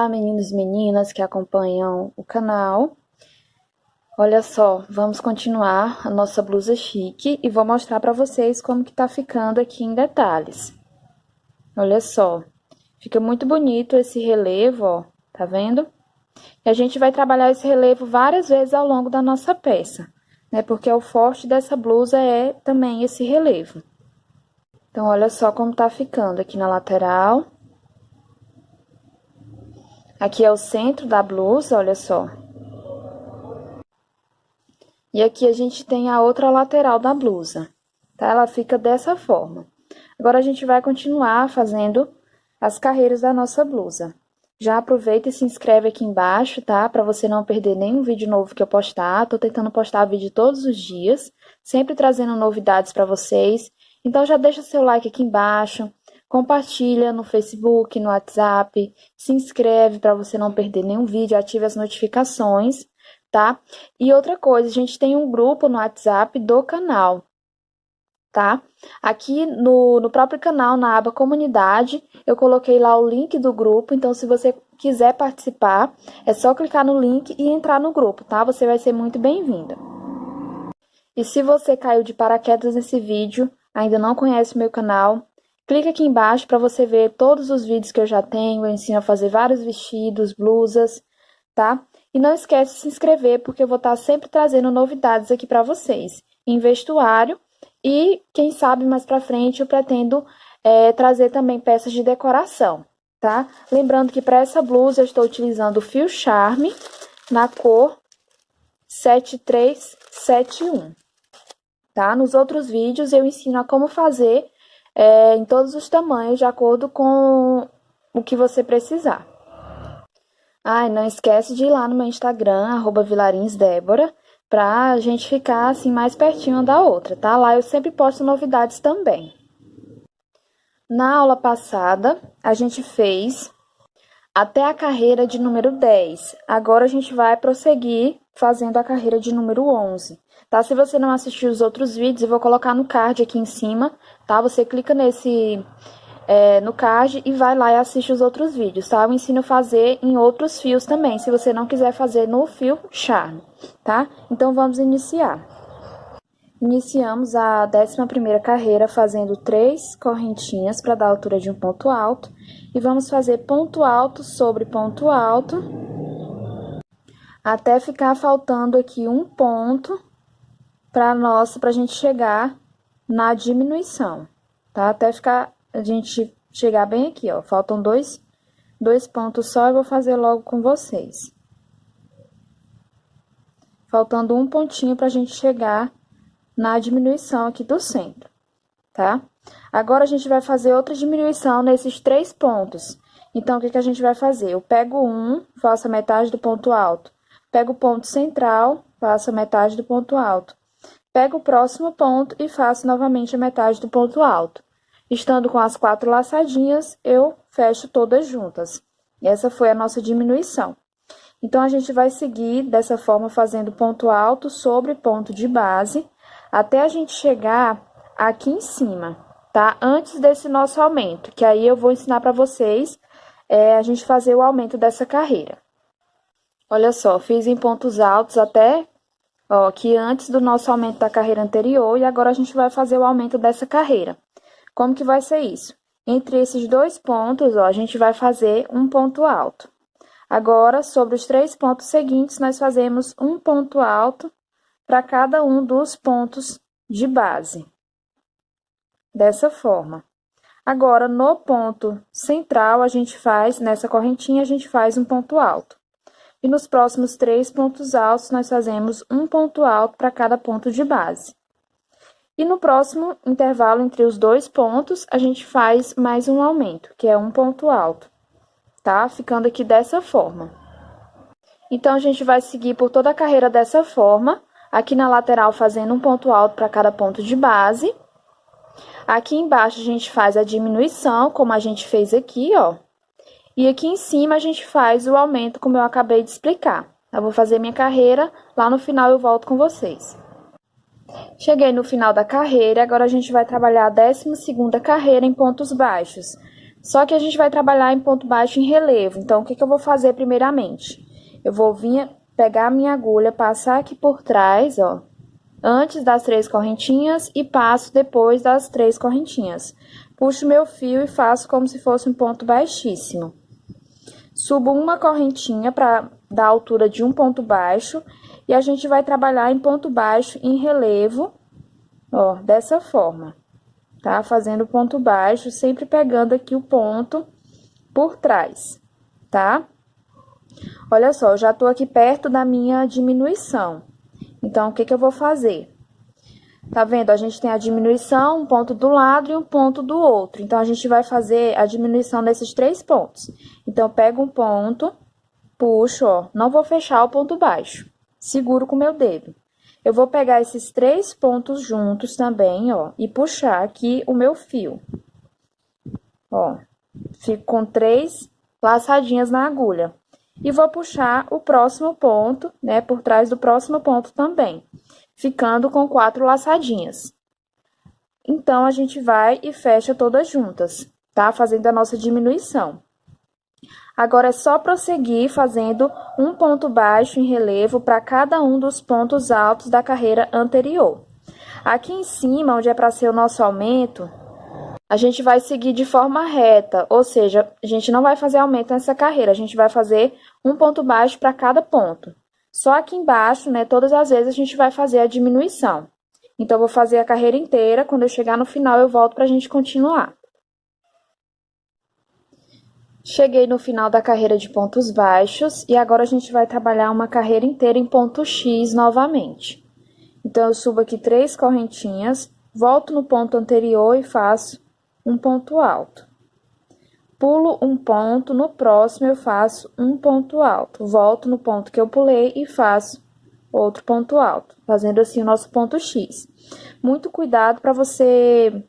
Olá, meninos e meninas que acompanham o canal. Olha só, vamos continuar a nossa blusa chique e vou mostrar para vocês como que tá ficando aqui em detalhes. Olha só, fica muito bonito esse relevo, ó, tá vendo? E a gente vai trabalhar esse relevo várias vezes ao longo da nossa peça, né? Porque o forte dessa blusa é também esse relevo. Então, olha só como tá ficando aqui na lateral. Aqui é o centro da blusa, olha só. E aqui a gente tem a outra lateral da blusa, tá? Ela fica dessa forma. Agora, a gente vai continuar fazendo as carreiras da nossa blusa. Já aproveita e se inscreve aqui embaixo, tá? Pra você não perder nenhum vídeo novo que eu postar. Tô tentando postar vídeo todos os dias, sempre trazendo novidades pra vocês. Então, já deixa seu like aqui embaixo. Compartilha no Facebook, no WhatsApp, se inscreve para você não perder nenhum vídeo, ative as notificações, tá? E outra coisa, a gente tem um grupo no WhatsApp do canal, tá? Aqui no próprio canal, na aba comunidade, eu coloquei lá o link do grupo, então se você quiser participar, é só clicar no link e entrar no grupo, tá? Você vai ser muito bem-vinda. E se você caiu de paraquedas nesse vídeo, ainda não conhece o meu canal, clica aqui embaixo para você ver todos os vídeos que eu já tenho. Eu ensino a fazer vários vestidos, blusas, tá? E não esquece de se inscrever, porque eu vou estar sempre trazendo novidades aqui para vocês em vestuário. E, quem sabe, mais pra frente eu pretendo trazer também peças de decoração, tá? Lembrando que para essa blusa eu estou utilizando o fio Charme na cor 7371, tá? Nos outros vídeos eu ensino a como fazer em todos os tamanhos, de acordo com o que você precisar. Ah, e não esquece de ir lá no meu Instagram, @vilarinsdebora, pra gente ficar assim mais pertinho uma da outra, tá? Lá eu sempre posto novidades também. Na aula passada, a gente fez até a carreira de número 10. Agora a gente vai prosseguir fazendo a carreira de número 11. Tá? Se você não assistiu os outros vídeos, eu vou colocar no card aqui em cima, tá? Você clica no card e vai lá e assiste os outros vídeos, tá? Eu ensino a fazer em outros fios também, se você não quiser fazer no fio Charme, tá? Então, vamos iniciar. Iniciamos a 11ª carreira fazendo 3 correntinhas para dar a altura de um ponto alto. E vamos fazer ponto alto sobre ponto alto, até ficar faltando aqui um ponto pra gente chegar na diminuição, tá? Até a gente chegar bem aqui, ó. Faltam dois pontos só, eu vou fazer logo com vocês. Faltando um pontinho pra gente chegar na diminuição aqui do centro, tá? Agora, a gente vai fazer outra diminuição nesses 3 pontos. Então, o que a gente vai fazer? Eu pego um, faço a metade do ponto alto. Pego o ponto central, faço a metade do ponto alto. Pego o próximo ponto e faço novamente a metade do ponto alto. Estando com as 4 laçadinhas, eu fecho todas juntas. Essa foi a nossa diminuição. Então, a gente vai seguir dessa forma, fazendo ponto alto sobre ponto de base, até a gente chegar aqui em cima, tá? Antes desse nosso aumento, que aí eu vou ensinar para vocês a gente fazer o aumento dessa carreira. Olha só, fiz em pontos altos até, ó, aqui antes do nosso aumento da carreira anterior, e agora a gente vai fazer o aumento dessa carreira. Como que vai ser isso? Entre esses 2 pontos, ó, a gente vai fazer um ponto alto. Agora, sobre os 3 pontos seguintes, nós fazemos um ponto alto para cada um dos pontos de base. Dessa forma. Agora, no ponto central, a gente faz, nessa correntinha, a gente faz um ponto alto. E nos próximos 3 pontos altos, nós fazemos um ponto alto para cada ponto de base. E no próximo intervalo entre os 2 pontos, a gente faz mais um aumento, que é um ponto alto, tá? Ficando aqui dessa forma. Então, a gente vai seguir por toda a carreira dessa forma, aqui na lateral fazendo um ponto alto para cada ponto de base. Aqui embaixo a gente faz a diminuição, como a gente fez aqui, ó. E aqui em cima a gente faz o aumento, como eu acabei de explicar. Eu vou fazer minha carreira, lá no final eu volto com vocês. Cheguei no final da carreira, agora a gente vai trabalhar a 12ª carreira em pontos baixos. Só que a gente vai trabalhar em ponto baixo em relevo. Então, o que eu vou fazer primeiramente? Eu vou vir pegar a minha agulha, passar aqui por trás, ó, antes das 3 correntinhas e passo depois das 3 correntinhas. Puxo meu fio e faço como se fosse um ponto baixíssimo. Subo uma correntinha para dar a altura de um ponto baixo e a gente vai trabalhar em ponto baixo em relevo, ó, dessa forma, tá? Fazendo ponto baixo, sempre pegando aqui o ponto por trás, tá? Olha só, eu já tô aqui perto da minha diminuição. Então, o que eu vou fazer? Tá vendo? A gente tem a diminuição, um ponto do lado e um ponto do outro. Então, a gente vai fazer a diminuição nesses 3 pontos. Então, eu pego um ponto, puxo, ó, não vou fechar o ponto baixo, seguro com o meu dedo. Eu vou pegar esses 3 pontos juntos também, ó, e puxar aqui o meu fio. Ó, fico com 3 laçadinhas na agulha. E vou puxar o próximo ponto, né, por trás do próximo ponto também, ficando com 4 laçadinhas. Então, a gente vai e fecha todas juntas, tá? Fazendo a nossa diminuição. Agora, é só prosseguir fazendo um ponto baixo em relevo para cada um dos pontos altos da carreira anterior. Aqui em cima, onde é para ser o nosso aumento, a gente vai seguir de forma reta, ou seja, a gente não vai fazer aumento nessa carreira, a gente vai fazer um ponto baixo para cada ponto. Só aqui embaixo, né, todas as vezes a gente vai fazer a diminuição. Então, eu vou fazer a carreira inteira, quando eu chegar no final eu volto para a gente continuar. Cheguei no final da carreira de pontos baixos e agora a gente vai trabalhar uma carreira inteira em ponto X novamente. Então, eu subo aqui 3 correntinhas, volto no ponto anterior e faço um ponto alto. Pulo um ponto, no próximo eu faço um ponto alto. Volto no ponto que eu pulei e faço outro ponto alto, fazendo assim o nosso ponto X. Muito cuidado para você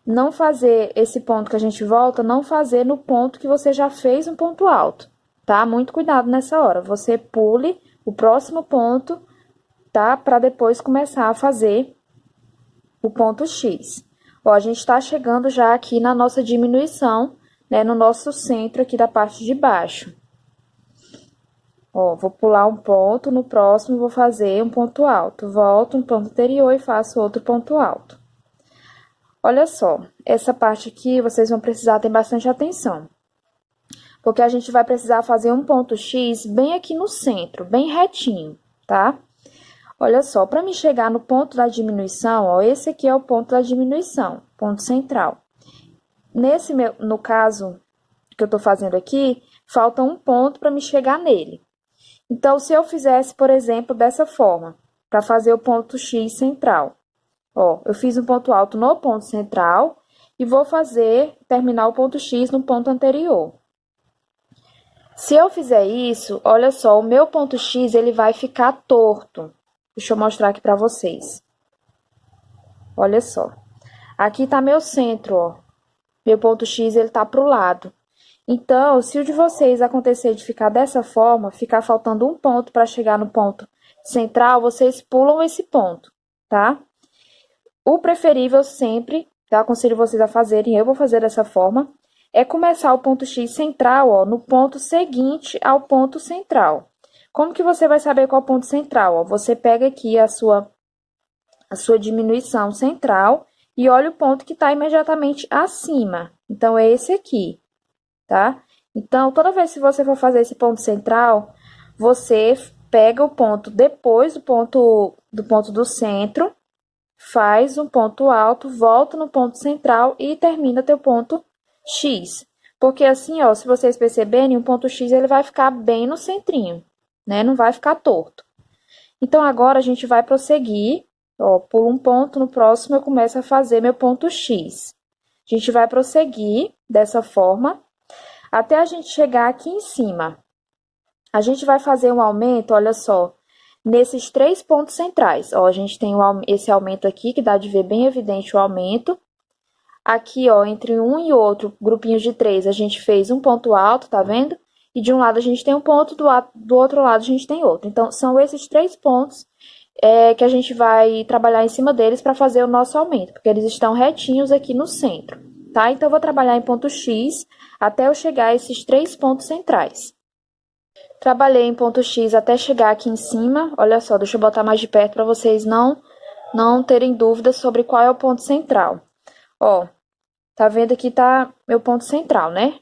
não fazer esse ponto que a gente volta, não fazer no ponto que você já fez um ponto alto, tá? Muito cuidado nessa hora. Você pule o próximo ponto, tá? Para depois começar a fazer o ponto X. Ó, a gente tá chegando já aqui na nossa diminuição, né? No nosso centro aqui da parte de baixo. Ó, vou pular um ponto, no próximo vou fazer um ponto alto. Volto no ponto anterior e faço outro ponto alto. Olha só, essa parte aqui vocês vão precisar ter bastante atenção. Porque a gente vai precisar fazer um ponto X bem aqui no centro, bem retinho, tá? Olha só, para me chegar no ponto da diminuição, ó, esse aqui é o ponto da diminuição, ponto central. No caso que eu tô fazendo aqui, falta um ponto para me chegar nele. Então, se eu fizesse, por exemplo, dessa forma, para fazer o ponto X central. Ó, eu fiz um ponto alto no ponto central e vou terminar o ponto X no ponto anterior. Se eu fizer isso, olha só, o meu ponto X, ele vai ficar torto. Deixa eu mostrar aqui pra vocês. Olha só. Aqui tá meu centro, ó. Meu ponto X, ele tá pro lado. Então, se o de vocês acontecer de ficar dessa forma, ficar faltando um ponto para chegar no ponto central, vocês pulam esse ponto, tá? O preferível sempre, tá? Aconselho vocês a fazerem, eu vou fazer dessa forma, é começar o ponto X central, ó, no ponto seguinte ao ponto central. Como que você vai saber qual é o ponto central? Ó, você pega aqui a sua diminuição central e olha o ponto que está imediatamente acima. Então, é esse aqui, tá? Então, toda vez que você for fazer esse ponto central, você pega o ponto depois do ponto do centro, faz um ponto alto, volta no ponto central e termina teu ponto X. Porque assim, ó, se vocês perceberem, o ponto X ele vai ficar bem no centrinho, né? Não vai ficar torto. Então, agora a gente vai prosseguir, ó, pulo um ponto, no próximo eu começo a fazer meu ponto X. A gente vai prosseguir dessa forma, até a gente chegar aqui em cima. A gente vai fazer um aumento, olha só, nesses 3 pontos centrais. Ó, a gente tem esse aumento aqui, que dá de ver bem evidente o aumento. Aqui, ó, entre um e outro, grupinhos de 3, a gente fez um ponto alto, tá vendo? E de um lado a gente tem um ponto, do outro lado a gente tem outro. Então, são esses 3 pontos que a gente vai trabalhar em cima deles para fazer o nosso aumento, porque eles estão retinhos aqui no centro, tá? Então, eu vou trabalhar em ponto X até eu chegar a esses 3 pontos centrais. Trabalhei em ponto X até chegar aqui em cima. Olha só, deixa eu botar mais de perto para vocês não terem dúvidas sobre qual é o ponto central. Ó, tá vendo aqui tá meu ponto central, né?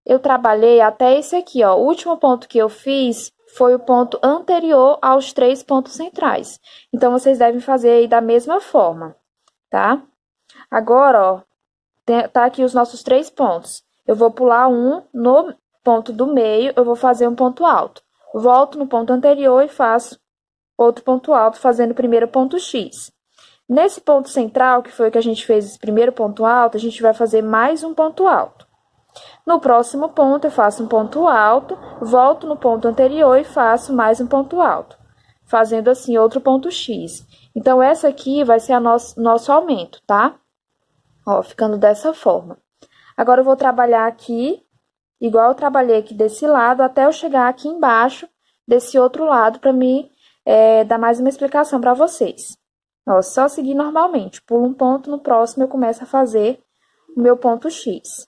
Eu trabalhei até esse aqui, ó. O último ponto que eu fiz foi o ponto anterior aos 3 pontos centrais. Então, vocês devem fazer aí da mesma forma, tá? Agora, ó, tá aqui os nossos 3 pontos. Eu vou pular um no ponto do meio, eu vou fazer um ponto alto. Volto no ponto anterior e faço outro ponto alto, fazendo o primeiro ponto X. Nesse ponto central, que foi o que a gente fez esse primeiro ponto alto, a gente vai fazer mais um ponto alto. No próximo ponto, eu faço um ponto alto, volto no ponto anterior e faço mais um ponto alto, fazendo assim outro ponto X. Então, essa aqui vai ser a nosso aumento, tá? Ó, ficando dessa forma. Agora, eu vou trabalhar aqui, igual eu trabalhei aqui desse lado, até eu chegar aqui embaixo, desse outro lado, para me dar mais uma explicação para vocês. Ó, só seguir normalmente. Pulo um ponto, no próximo eu começo a fazer o meu ponto X.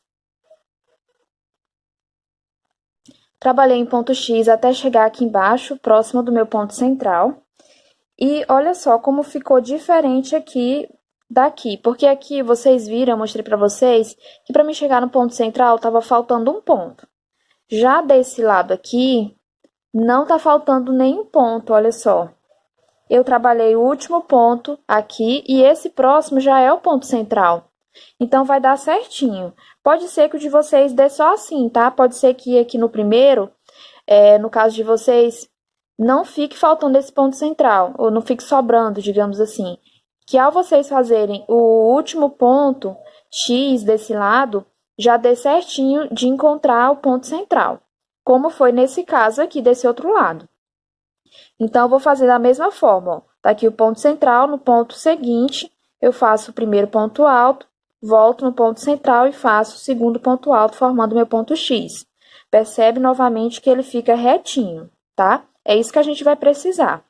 Trabalhei em ponto X até chegar aqui embaixo, próximo do meu ponto central. E olha só como ficou diferente aqui daqui. Porque aqui, vocês viram, eu mostrei para vocês, que para mim chegar no ponto central, estava faltando um ponto. Já desse lado aqui, não tá faltando nenhum ponto, olha só. Eu trabalhei o último ponto aqui e esse próximo já é o ponto central. Então, vai dar certinho. Pode ser que o de vocês dê só assim, tá? Pode ser que aqui no primeiro, no caso de vocês, não fique faltando esse ponto central, ou não fique sobrando, digamos assim. Que ao vocês fazerem o último ponto X desse lado, já dê certinho de encontrar o ponto central. Como foi nesse caso aqui, desse outro lado. Então, eu vou fazer da mesma forma, ó. Tá aqui o ponto central, no ponto seguinte, eu faço o primeiro ponto alto, volto no ponto central e faço o segundo ponto alto, formando meu ponto X. Percebe novamente que ele fica retinho, tá? É isso que a gente vai precisar.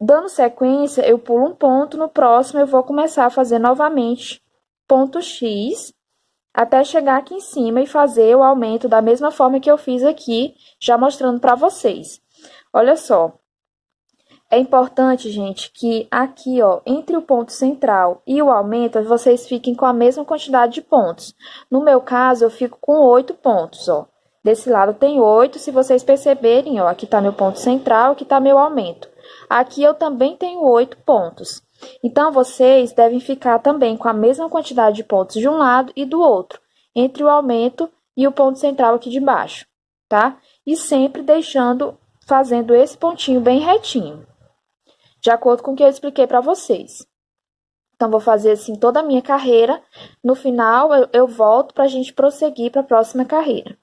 Dando sequência, eu pulo um ponto, no próximo eu vou começar a fazer novamente ponto X, até chegar aqui em cima e fazer o aumento da mesma forma que eu fiz aqui, já mostrando para vocês. Olha só, é importante, gente, que aqui, ó, entre o ponto central e o aumento, vocês fiquem com a mesma quantidade de pontos. No meu caso, eu fico com 8 pontos, ó. Desse lado tem 8, se vocês perceberem, ó, aqui tá meu ponto central, aqui tá meu aumento. Aqui eu também tenho 8 pontos. Então, vocês devem ficar também com a mesma quantidade de pontos de um lado e do outro, entre o aumento e o ponto central aqui de baixo, tá? E sempre fazendo esse pontinho bem retinho, de acordo com o que eu expliquei para vocês. Então, vou fazer assim toda a minha carreira. No final, eu volto para a gente prosseguir para a próxima carreira.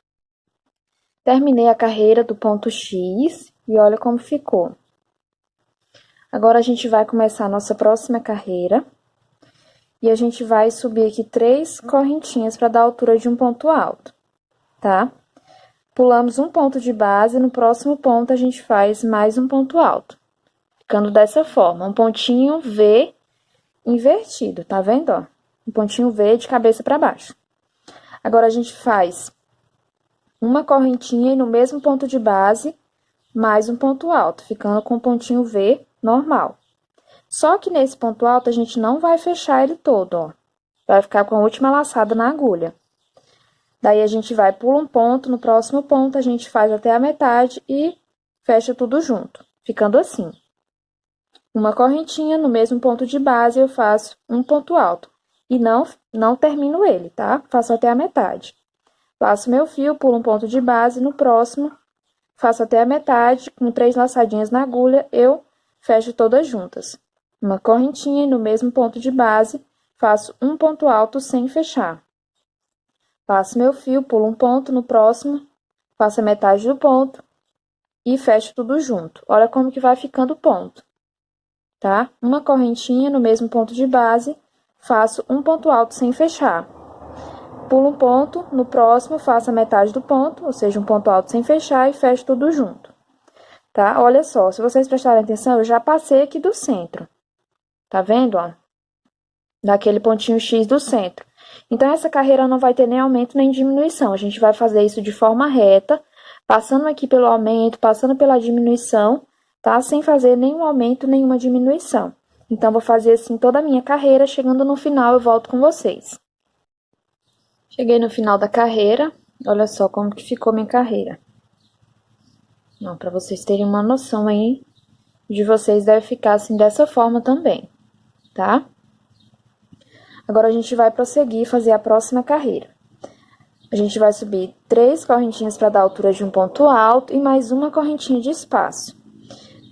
Terminei a carreira do ponto X e olha como ficou. Agora, a gente vai começar a nossa próxima carreira. E a gente vai subir aqui 3 correntinhas para dar a altura de um ponto alto, tá? Pulamos um ponto de base, no próximo ponto a gente faz mais um ponto alto. Ficando dessa forma, um pontinho V invertido, tá vendo, ó? Um pontinho V de cabeça para baixo. Agora, a gente faz uma correntinha e no mesmo ponto de base, mais um ponto alto, ficando com um pontinho V normal. Só que nesse ponto alto, a gente não vai fechar ele todo, ó. Vai ficar com a última laçada na agulha. Daí, a gente vai, pula um ponto, no próximo ponto, a gente faz até a metade e fecha tudo junto, ficando assim. Uma correntinha, no mesmo ponto de base, eu faço um ponto alto. E não termino ele, tá? Faço até a metade. Laço meu fio, pulo um ponto de base, no próximo, faço até a metade, com 3 laçadinhas na agulha, eu fecho todas juntas. Uma correntinha, no mesmo ponto de base, faço um ponto alto sem fechar. Passo meu fio, pulo um ponto, no próximo, faço a metade do ponto e fecho tudo junto. Olha como que vai ficando o ponto, tá? Uma correntinha no mesmo ponto de base, faço um ponto alto sem fechar. Pulo um ponto, no próximo, faço a metade do ponto, ou seja, um ponto alto sem fechar e fecho tudo junto, tá? Olha só, se vocês prestarem atenção, eu já passei aqui do centro, tá vendo, ó? daquele pontinho X do centro. Então, essa carreira não vai ter nem aumento nem diminuição. A gente vai fazer isso de forma reta, passando aqui pelo aumento, passando pela diminuição, tá? Sem fazer nenhum aumento, nenhuma diminuição. Então, vou fazer assim toda a minha carreira, chegando no final eu volto com vocês. Cheguei no final da carreira, olha só como que ficou minha carreira. Para vocês terem uma noção aí, de vocês deve ficar assim dessa forma também, tá? Agora, a gente vai prosseguir e fazer a próxima carreira. A gente vai subir 3 correntinhas para dar a altura de um ponto alto e mais uma correntinha de espaço.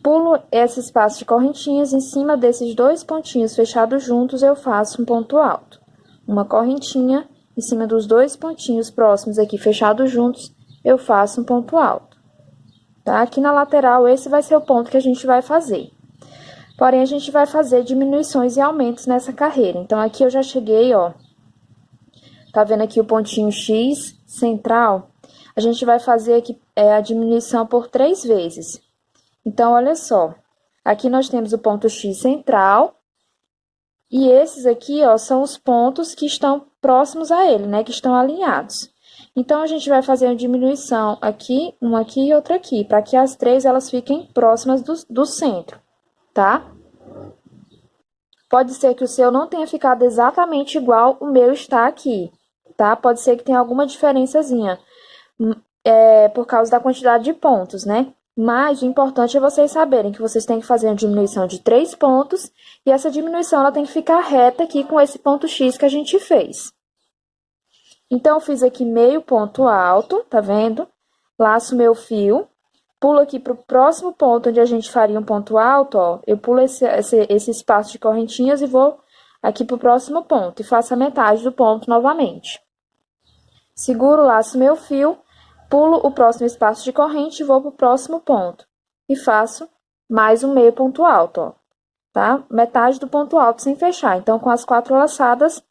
Pulo esse espaço de correntinhas, em cima desses 2 pontinhos fechados juntos, eu faço um ponto alto. Uma correntinha, em cima dos 2 pontinhos próximos aqui fechados juntos, eu faço um ponto alto. Tá? Aqui na lateral, esse vai ser o ponto que a gente vai fazer. Porém, a gente vai fazer diminuições e aumentos nessa carreira. Então, aqui eu já cheguei, ó. Tá vendo aqui o pontinho X central? A gente vai fazer aqui a diminuição por 3 vezes. Então, olha só. Aqui nós temos o ponto X central. E esses aqui, ó, são os pontos que estão próximos a ele, né? Que estão alinhados. Então, a gente vai fazer uma diminuição aqui, uma aqui e outra aqui. Para que as 3, elas fiquem próximas do centro, tá? Pode ser que o seu não tenha ficado exatamente igual o meu está aqui, tá? Pode ser que tenha alguma diferençazinha, por causa da quantidade de pontos, né? Mas o importante é vocês saberem que vocês têm que fazer uma diminuição de 3 pontos, e essa diminuição ela tem que ficar reta aqui com esse ponto X que a gente fez. Então, eu fiz aqui meio ponto alto, tá vendo? Laço meu fio. Pulo aqui para o próximo ponto onde a gente faria um ponto alto, ó. Eu pulo esse espaço de correntinhas e vou aqui para o próximo ponto. E faço a metade do ponto novamente. Seguro, laço meu fio, pulo o próximo espaço de corrente e vou para o próximo ponto. E faço mais um meio ponto alto, ó. Tá? Metade do ponto alto sem fechar. Então, com as 4 laçadas,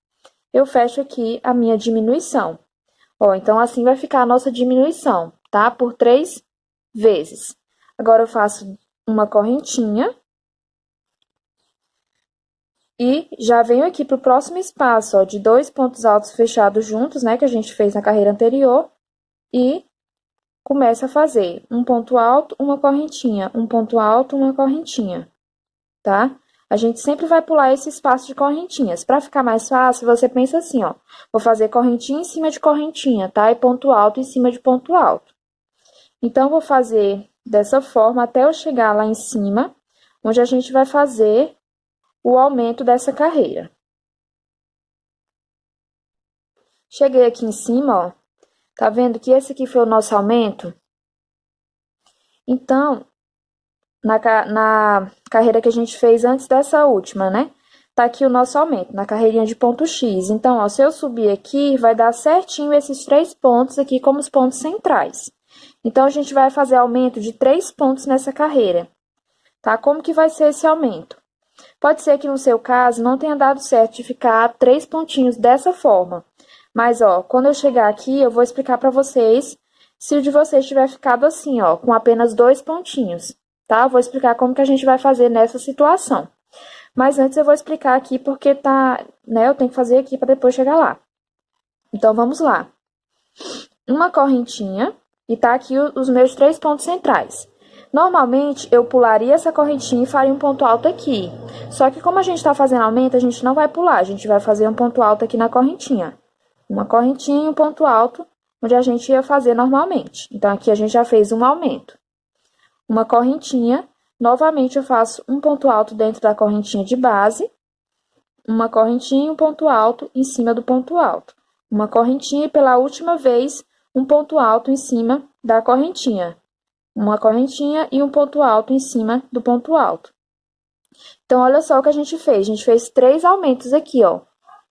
eu fecho aqui a minha diminuição. Ó, então, assim vai ficar a nossa diminuição, tá? Por 3 vezes. Agora, eu faço uma correntinha. E já venho aqui para o próximo espaço, ó, de 2 pontos altos fechados juntos, né? Que a gente fez na carreira anterior. E começo a fazer um ponto alto, uma correntinha. Um ponto alto, uma correntinha. Tá? A gente sempre vai pular esse espaço de correntinhas. Para ficar mais fácil, você pensa assim, ó. Vou fazer correntinha em cima de correntinha, tá? E ponto alto em cima de ponto alto. Então, vou fazer dessa forma até eu chegar lá em cima, onde a gente vai fazer o aumento dessa carreira. Cheguei aqui em cima, ó. Tá vendo que esse aqui foi o nosso aumento? Então, na carreira que a gente fez antes dessa última, né? Tá aqui o nosso aumento, na carreirinha de ponto X. Então, ó, se eu subir aqui, vai dar certinho esses 3 pontos aqui como os pontos centrais. Então, a gente vai fazer aumento de 3 pontos nessa carreira, tá? Como que vai ser esse aumento? Pode ser que no seu caso não tenha dado certo de ficar 3 pontinhos dessa forma. Mas, ó, quando eu chegar aqui, eu vou explicar pra vocês se o de vocês tiver ficado assim, ó, com apenas 2 pontinhos, tá? Eu vou explicar como que a gente vai fazer nessa situação. Mas antes eu vou explicar aqui porque tá, né, eu tenho que fazer aqui pra depois chegar lá. Então, vamos lá. Uma correntinha. E tá aqui os meus 3 pontos centrais. Normalmente, eu pularia essa correntinha e faria um ponto alto aqui. Só que como a gente tá fazendo aumento, a gente não vai pular. A gente vai fazer um ponto alto aqui na correntinha. Uma correntinha e um ponto alto, onde a gente ia fazer normalmente. Então, aqui a gente já fez um aumento. Uma correntinha. Novamente, eu faço um ponto alto dentro da correntinha de base. Uma correntinha e um ponto alto em cima do ponto alto. Uma correntinha e pela última vez, um ponto alto em cima da correntinha. Uma correntinha e um ponto alto em cima do ponto alto. Então, olha só o que a gente fez. A gente fez 3 aumentos aqui, ó.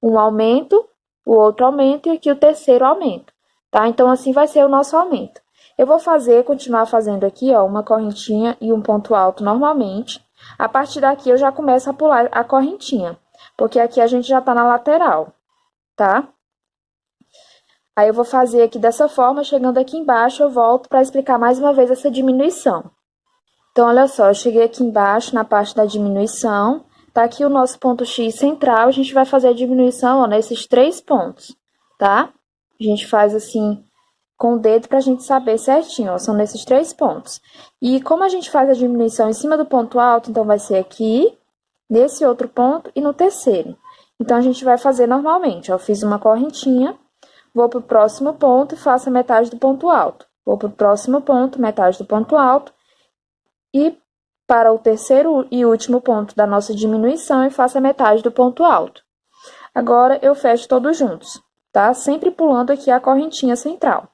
Um aumento, o outro aumento e aqui o terceiro aumento, tá? Então, assim vai ser o nosso aumento. Eu vou continuar fazendo aqui, ó, uma correntinha e um ponto alto normalmente. A partir daqui, eu já começo a pular a correntinha, porque aqui a gente já tá na lateral, tá? Aí, eu vou fazer aqui dessa forma, chegando aqui embaixo, eu volto para explicar mais uma vez essa diminuição. Então, olha só, eu cheguei aqui embaixo, na parte da diminuição, Tá aqui o nosso ponto X central, a gente vai fazer a diminuição, ó, nesses 3 pontos, tá? A gente faz assim com o dedo pra gente saber certinho, ó, são nesses 3 pontos. E como a gente faz a diminuição em cima do ponto alto, então vai ser aqui, nesse outro ponto e no terceiro. Então, a gente vai fazer normalmente, ó, eu fiz uma correntinha, vou pro próximo ponto e faço a metade do ponto alto. Vou pro próximo ponto, metade do ponto alto, e para o terceiro e último ponto da nossa diminuição, eu faço a metade do ponto alto. Agora, eu fecho todos juntos, tá? Sempre pulando aqui a correntinha central.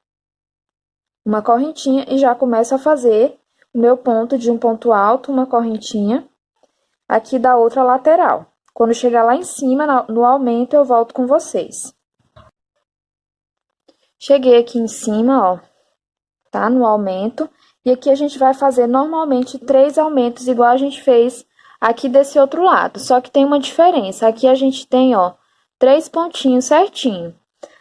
Uma correntinha e já começo a fazer o meu ponto de um ponto alto, uma correntinha, aqui da outra lateral. Quando chegar lá em cima, no aumento, eu volto com vocês. Cheguei aqui em cima, ó, tá? No aumento. E aqui a gente vai fazer normalmente 3 aumentos, igual a gente fez aqui desse outro lado. Só que tem uma diferença. Aqui a gente tem, ó, 3 pontinhos certinho.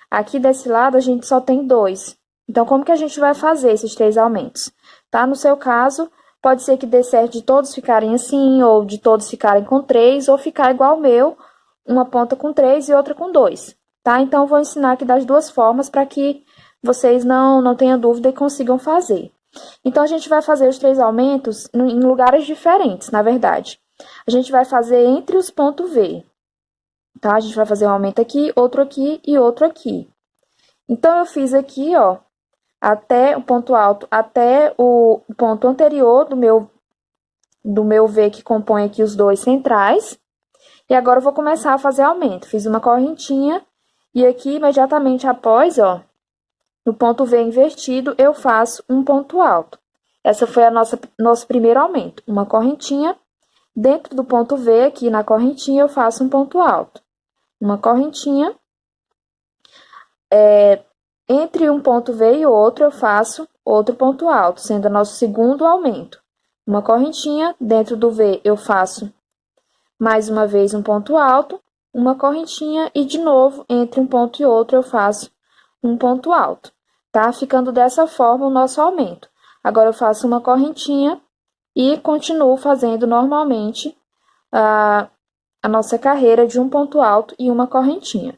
Aqui desse lado a gente só tem 2. Então, como que a gente vai fazer esses 3 aumentos? Tá? No seu caso, pode ser que dê certo de todos ficarem assim, ou de todos ficarem com 3, ou ficar igual o meu, uma ponta com 3 e outra com 2. Tá? Então, eu vou ensinar aqui das duas formas para que vocês não tenham dúvida e consigam fazer. Então, a gente vai fazer os 3 aumentos em lugares diferentes, na verdade. A gente vai fazer entre os pontos V, tá? A gente vai fazer um aumento aqui e outro aqui. Então, eu fiz aqui, ó, até o ponto alto, até o ponto anterior do meu V, que compõe aqui os 2 centrais. E agora, eu vou começar a fazer aumento. Fiz uma correntinha e aqui, imediatamente após, ó, no ponto V invertido, eu faço um ponto alto. Essa foi nosso primeiro aumento. Uma correntinha. Dentro do ponto V, aqui na correntinha, eu faço um ponto alto. Uma correntinha. Entre um ponto V e outro, eu faço outro ponto alto, sendo o nosso segundo aumento. Uma correntinha. Dentro do V, eu faço mais uma vez um ponto alto. Uma correntinha e, de novo, entre um ponto e outro, eu faço um ponto alto. Tá? Ficando dessa forma o nosso aumento. Agora, eu faço uma correntinha e continuo fazendo normalmente a nossa carreira de um ponto alto e uma correntinha.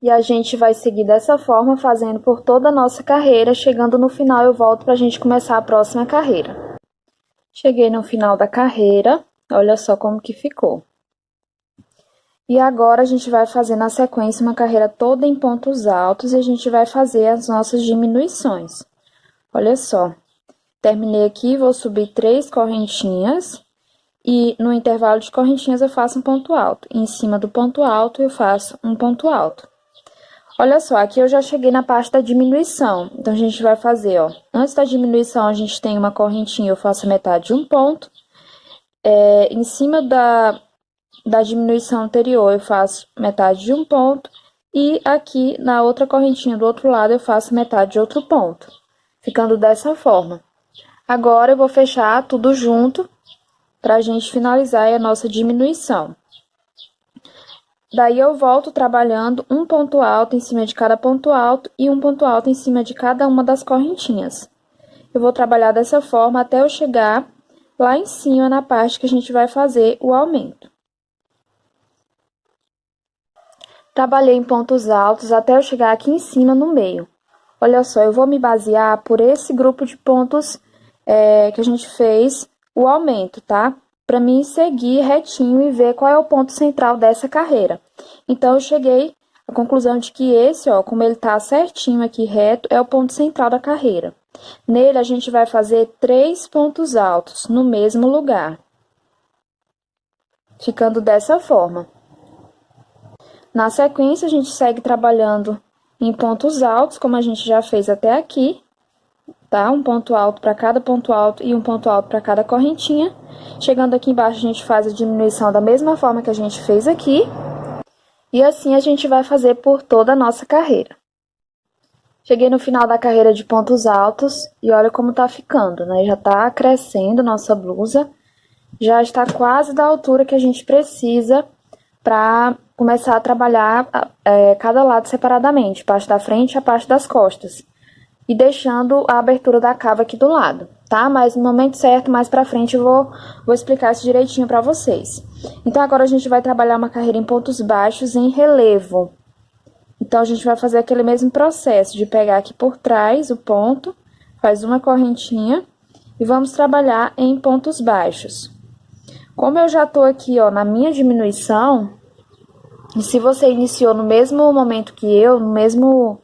E a gente vai seguir dessa forma, fazendo por toda a nossa carreira. Chegando no final, eu volto para a gente começar a próxima carreira. Cheguei no final da carreira, olha só como que ficou. E agora, a gente vai fazer na sequência uma carreira toda em pontos altos e a gente vai fazer as nossas diminuições. Olha só, terminei aqui, vou subir 3 correntinhas e no intervalo de correntinhas eu faço um ponto alto. Em cima do ponto alto eu faço um ponto alto. Olha só, aqui eu já cheguei na parte da diminuição. Então, a gente vai fazer, ó, antes da diminuição a gente tem uma correntinha, eu faço a metade de um ponto. Em cima da diminuição anterior, eu faço metade de um ponto. E aqui, na outra correntinha do outro lado, eu faço metade de outro ponto. Ficando dessa forma. Agora, eu vou fechar tudo junto, pra gente finalizar a nossa diminuição. Daí, eu volto trabalhando um ponto alto em cima de cada ponto alto e um ponto alto em cima de cada uma das correntinhas. Eu vou trabalhar dessa forma até eu chegar lá em cima na parte que a gente vai fazer o aumento. Trabalhei em pontos altos até eu chegar aqui em cima no meio. Olha só, eu vou me basear por esse grupo de pontos que a gente fez o aumento, tá? Para mim seguir retinho e ver qual é o ponto central dessa carreira. Então, eu cheguei à conclusão de que esse, ó, como ele tá certinho aqui reto, é o ponto central da carreira. Nele, a gente vai fazer 3 pontos altos no mesmo lugar. Ficando dessa forma. Na sequência, a gente segue trabalhando em pontos altos, como a gente já fez até aqui, tá? Um ponto alto para cada ponto alto e um ponto alto para cada correntinha. Chegando aqui embaixo, a gente faz a diminuição da mesma forma que a gente fez aqui. E assim a gente vai fazer por toda a nossa carreira. Cheguei no final da carreira de pontos altos e olha como tá ficando, né? Já tá crescendo nossa blusa. Já está quase da altura que a gente precisa para começar a trabalhar cada lado separadamente, parte da frente e a parte das costas. e deixando a abertura da cava aqui do lado, tá? Mas no momento certo, mais pra frente, eu vou explicar isso direitinho pra vocês. Então, agora a gente vai trabalhar uma carreira em pontos baixos em relevo. Então, a gente vai fazer aquele mesmo processo de pegar aqui por trás o ponto, faz uma correntinha e vamos trabalhar em pontos baixos. Como eu já tô aqui, ó, na minha diminuição, e se você iniciou no mesmo momento que eu, no mesmo...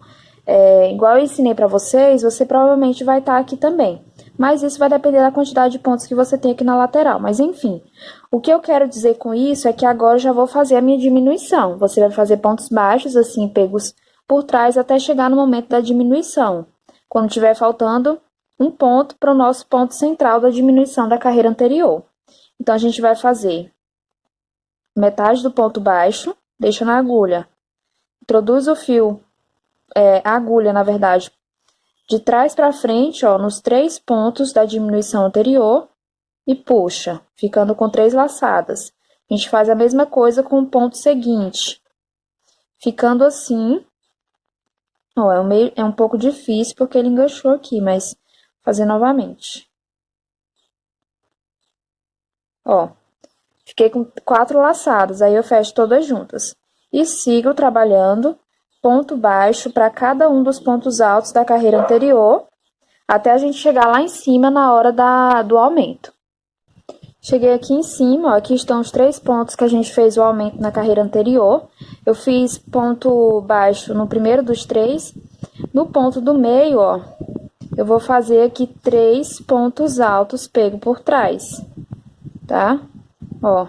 igual eu ensinei pra vocês, você provavelmente vai estar aqui também. Mas isso vai depender da quantidade de pontos que você tem aqui na lateral. Mas enfim, o que eu quero dizer com isso é que agora eu já vou fazer a minha diminuição. Você vai fazer pontos baixos, assim, pegos por trás, até chegar no momento da diminuição. Quando tiver faltando um ponto para o nosso ponto central da diminuição da carreira anterior. Então, a gente vai fazer metade do ponto baixo, deixa na agulha. Introduz o fio, a agulha, na verdade, de trás para frente, ó, nos 3 pontos da diminuição anterior e puxa, ficando com 3 laçadas. A gente faz a mesma coisa com o ponto seguinte. Ficando assim, ó, é um pouco difícil porque ele enganchou aqui, mas vou fazer novamente. Ó, fiquei com 4 laçadas, aí eu fecho todas juntas. E sigo trabalhando ponto baixo para cada um dos pontos altos da carreira anterior, até a gente chegar lá em cima na hora do aumento. Cheguei aqui em cima, ó, aqui estão os 3 pontos que a gente fez o aumento na carreira anterior. Eu fiz ponto baixo no primeiro dos 3. No ponto do meio, ó, eu vou fazer aqui 3 pontos altos pego por trás, tá? Ó,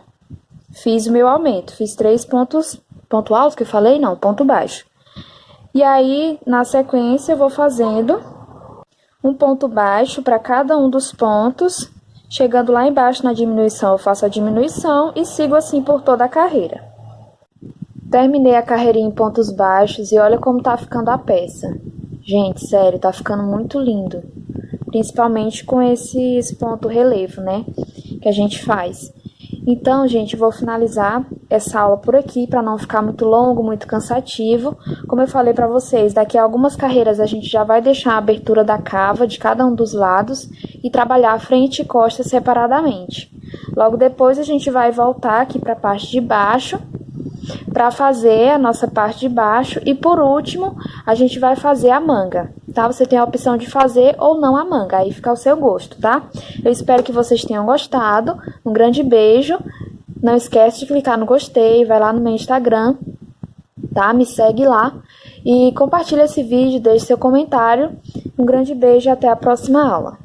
fiz o meu aumento, fiz 3 pontos, ponto alto que eu falei? Não, ponto baixo. E aí, na sequência, eu vou fazendo um ponto baixo para cada um dos pontos. Chegando lá embaixo na diminuição, eu faço a diminuição e sigo assim por toda a carreira. Terminei a carreirinha em pontos baixos e olha como tá ficando a peça. Gente, sério, tá ficando muito lindo. Principalmente com esses pontos relevo, né? Que a gente faz. Então, gente, vou finalizar essa aula por aqui, para não ficar muito longo, muito cansativo. Como eu falei para vocês, daqui a algumas carreiras a gente já vai deixar a abertura da cava de cada um dos lados e trabalhar frente e costas separadamente. Logo depois a gente vai voltar aqui para a parte de baixo, para fazer a nossa parte de baixo. E por último, a gente vai fazer a manga, tá? Você tem a opção de fazer ou não a manga, aí fica ao seu gosto, tá? Eu espero que vocês tenham gostado. Um grande beijo. Não esquece de clicar no gostei, vai lá no meu Instagram, tá? Me segue lá e compartilha esse vídeo, deixe seu comentário. Um grande beijo e até a próxima aula.